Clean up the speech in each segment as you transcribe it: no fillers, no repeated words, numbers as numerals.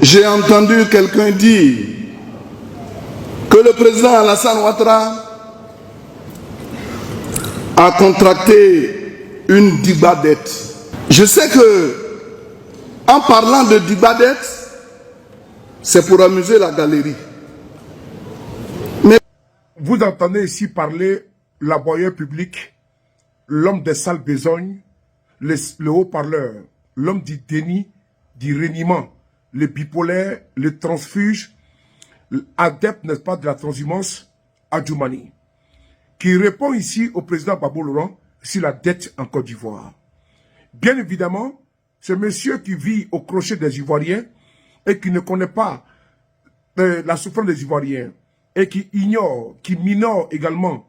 J'ai entendu quelqu'un dire que le président Alassane Ouattara a contracté une dibadette. Je sais que, en parlant de dibadette, c'est pour amuser la galerie. Mais vous entendez ici parler l'aboyeur public, l'homme des sales besognes, le haut-parleur, l'homme du déni, du reniement, le bipolaire, le transfuge, adepte, n'est-ce pas, de la transhumance, Adjoumani, qui répond ici au président Gbagbo Laurent sur la dette en Côte d'Ivoire. Bien évidemment, ce monsieur qui vit au crochet des Ivoiriens et qui ne connaît pas la souffrance des Ivoiriens et qui ignore, qui minore également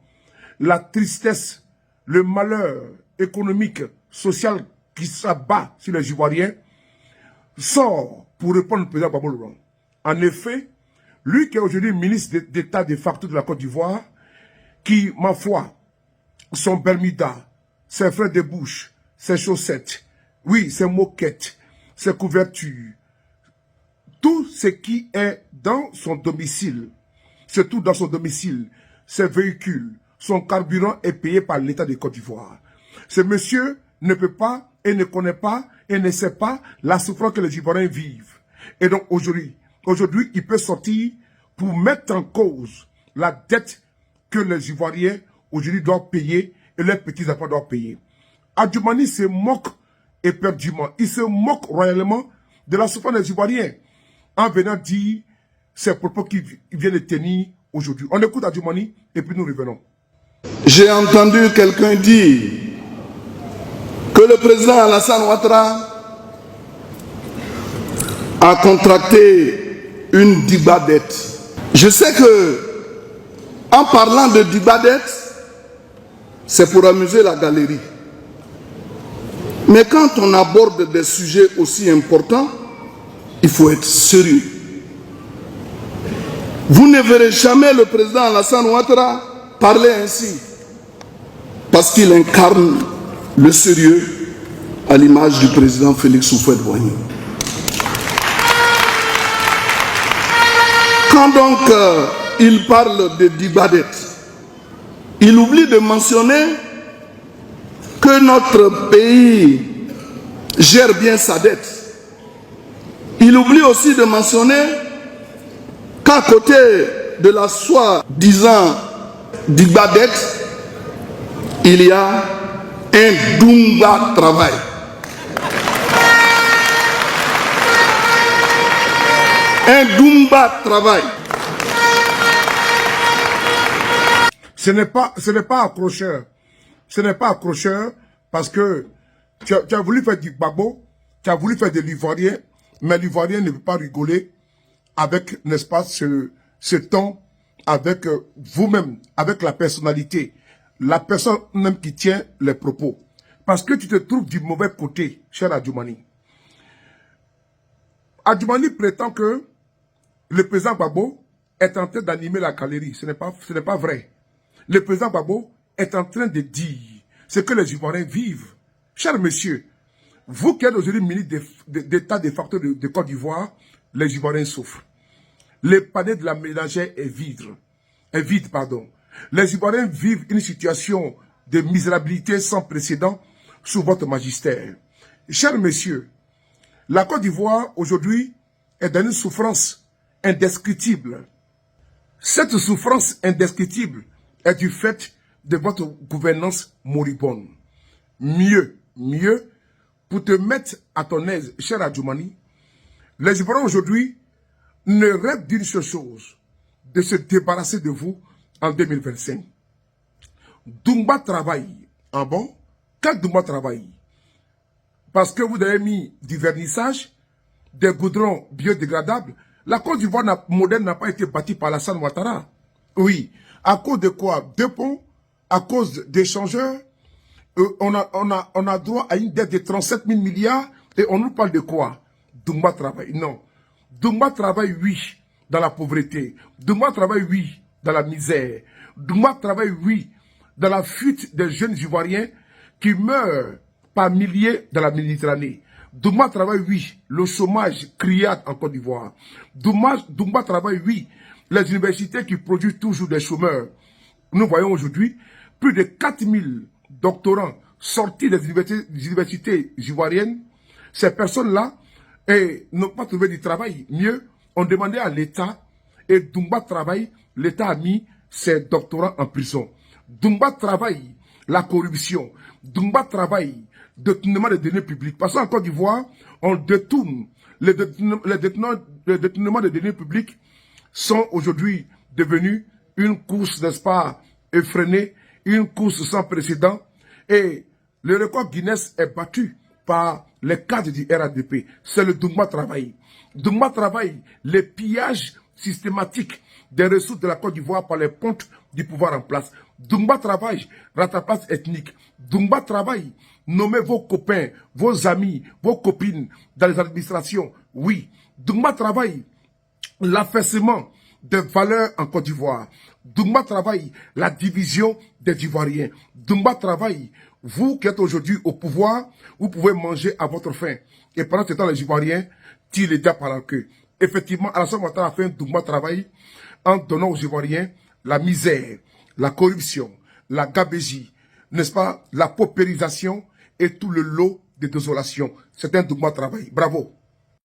la tristesse, le malheur économique, social qui s'abat sur les Ivoiriens, sort pour répondre au président Gbagbo Laurent. En effet, lui qui est aujourd'hui ministre d'État de facto de la Côte d'Ivoire, qui, ma foi, son Bermuda, ses frères de bouche, ses chaussettes, oui, ses moquettes, ses couvertures, tout ce qui est dans son domicile, surtout dans son domicile, ses véhicules, son carburant est payé par l'État de Côte d'Ivoire. Ce monsieur ne peut pas et ne connaît pas et ne sait pas la souffrance que les Ivoiriens vivent. Et donc aujourd'hui, il peut sortir pour mettre en cause la dette que les Ivoiriens aujourd'hui doivent payer et leurs petits-enfants doivent payer. Adjoumani se moque éperdument, il se moque royalement de la souffrance des Ivoiriens en venant dire ces propos qu'il vient de tenir aujourd'hui. On écoute Adjoumani et puis nous revenons. j'ai entendu quelqu'un dire que le président Alassane Ouattara a contracté une dibadette. Je sais que, en parlant de dibadette, c'est pour amuser la galerie. Mais quand on aborde des sujets aussi importants, il faut être sérieux. Vous ne verrez jamais le président Alassane Ouattara parler ainsi, parce qu'il incarne le sérieux à l'image du président Félix Houphouët-Boigny. Quand donc il parle de dibadette, il oublie de mentionner que notre pays gère bien sa dette. Il oublie aussi de mentionner qu'à côté de la soi-disant dibadette, il y a un Dumba travail. Un Dumba travail. Ce n'est pas accrocheur. Ce n'est pas accrocheur parce que tu as voulu faire du Gbagbo, tu as voulu faire de l'Ivoirien, mais l'Ivoirien ne peut pas rigoler avec, n'est-ce pas, ce ton, avec vous-même, avec la personnalité, la personne même qui tient les propos. Parce que tu te trouves du mauvais côté, cher Adjoumani. Adjoumani prétend que le président Gbagbo est en train d'animer la galerie. Ce n'est pas vrai. Le président Gbagbo est en train de dire ce que les Ivoiriens vivent. Cher monsieur, vous qui êtes aujourd'hui ministre d'État de facto de Côte d'Ivoire, les Ivoiriens souffrent. Le panier de la ménagère est vide. Les Ivoiriens vivent une situation de misérabilité sans précédent sous votre magistère. Cher monsieur, la Côte d'Ivoire aujourd'hui est dans une souffrance indescriptible. Cette souffrance indescriptible est du fait de votre gouvernance moribonde. Mieux, pour te mettre à ton aise, cher Adjoumani, les Ivoiriens aujourd'hui ne rêvent d'une seule chose, de se débarrasser de vous en 2025. Dumba travaille. Ah bon? Quand Dumba travaille? Parce que vous avez mis du vernissage, des goudrons biodégradables. La Côte d'Ivoire moderne n'a pas été bâtie par Alassane Ouattara. Oui. À cause de quoi? Deux ponts, à cause d'échangeurs. On a droit à une dette de 37 000 milliards et on nous parle de quoi? Dumba travaille. Non. Dumba travaille, oui, dans la pauvreté. Dumba travaille, oui, dans la misère. Dumba travaille, oui, dans la fuite des jeunes Ivoiriens qui meurent par milliers dans la Méditerranée. Doumba travaille, oui. Le chômage criade en Côte d'Ivoire. Doumba travaille, oui. Les universités qui produisent toujours des chômeurs. Nous voyons aujourd'hui plus de 4000 doctorants sortis des universités ivoiriennes. Ces personnes-là n'ont pas trouvé du travail. Mieux, on demandait à l'État, et Doumba travaille, l'État a mis ses doctorants en prison. Doumba travaille la corruption. Doumba travaille détournement des deniers publics. Parce qu'en Côte d'Ivoire, on détourne. Les détournements des deniers publics sont aujourd'hui devenus une course, n'est-ce pas, effrénée, une course sans précédent. Et le record Guinness est battu par les cadres du RADP. C'est le Doumba travail. Doumba travail, les pillages systématiques des ressources de la Côte d'Ivoire par les pontes du pouvoir en place. Doumba travail, rattrapage ethnique. Doumba travail, nommez vos copains, vos amis, vos copines dans les administrations. Oui. Doumba travail, l'affaissement des valeurs en Côte d'Ivoire. Doumba travaille la division des Ivoiriens. Doumba travaille, vous qui êtes aujourd'hui au pouvoir, vous pouvez manger à votre faim. Et pendant ce temps, les Ivoiriens tirent les diables par la queue. Effectivement, Alassane Ouattara a fait un Doumba travail en donnant aux Ivoiriens la misère, la corruption, la gabégie, n'est-ce pas, la paupérisation et tout le lot de désolation. C'est un Doumba travail. Bravo.